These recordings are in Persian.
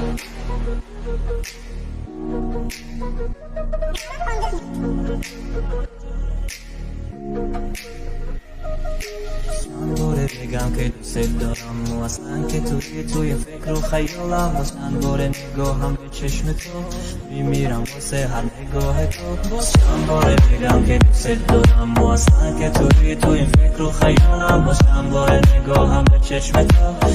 چند باره بگم که دوست دارم و اصلا که توی فکر و خیالم باز چند باره نگاهم به چشم تو میمیرم واسه هر نگاه تو باز چند باره بگم که دوست دارم و اصلا که توی فکر و خیالم باز چند باره نگاهم به چشم تو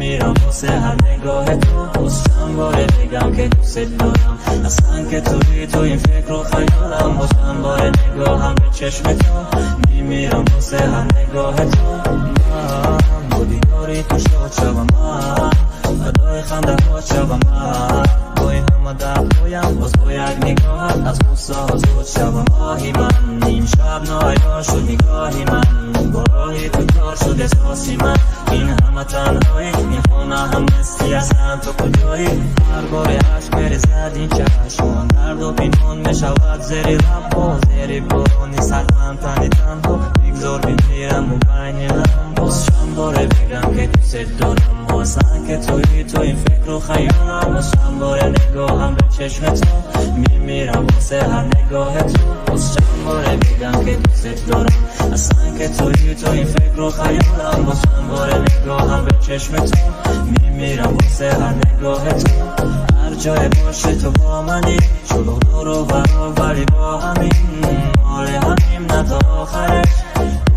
میمیرم واسه هر نگاه تو باز چند باره بگم که دوست دارم اصلا که توی فکر و خیالم باز چند باره نگاهم به چشم تو میمیرم واسه هر نگاه تو من با دیداری تو شاد شدم من فدای خنده ها شدم من با این همه دردهایم باز با یک نگاهت از غصه آزاد شدم آهی من نیم شب ناعیان شد نگاهی من با راهی تو کار شد احساسی من این همه تنهایی میخوانه هم مثلی اصلا تو کجایی هر بار عشق میرزد این چشمان درد و پینون میشود زیر لب و زیر بارانی سرم تنی تنها بگذار بمیرم و بین لبم باز چند باره بگم که دوست دارم و اصلا که توی این فکر و خیالم باز چند باره نگاهم به چشم تو میمیرم واسه هر نگاه تو باز چند باره بگم که دوست دارم اصلا که توی این فکر و خیالم باز چند باره نگاهم به چشم تو میمیرم واسه هر نگاه تو هر جای باشه تو با منی شلوغ دور و برا ولی با همین مال همیم نه تا آخرش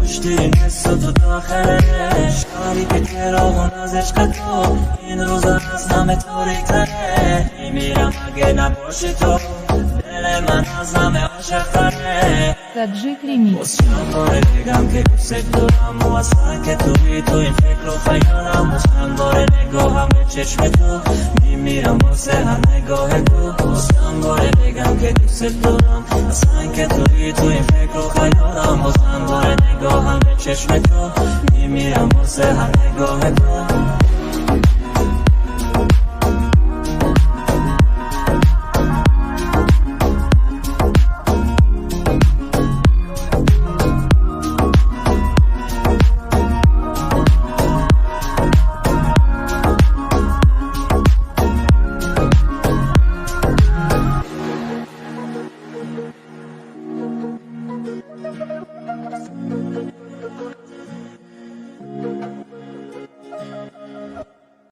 کشتی نست تو داخلش کاری که چراغون از عشق تو این روز از همه تاریک تره میمیرم اگه نباشی تو دل من از همه عاشق تره Таджик ремикс. باز چند باره بگم که دوست دارم و اصلا که توی این فکر و خیالم باز چند باره نگاهم به چشم تو میمیرم واسه هر نگاه تو باز چند باره بگم که دوست دارم اصلا که توی این فکر و خیالم باز چند باره نگاهم به چشم تو میمیرم واسه هر نگاه تو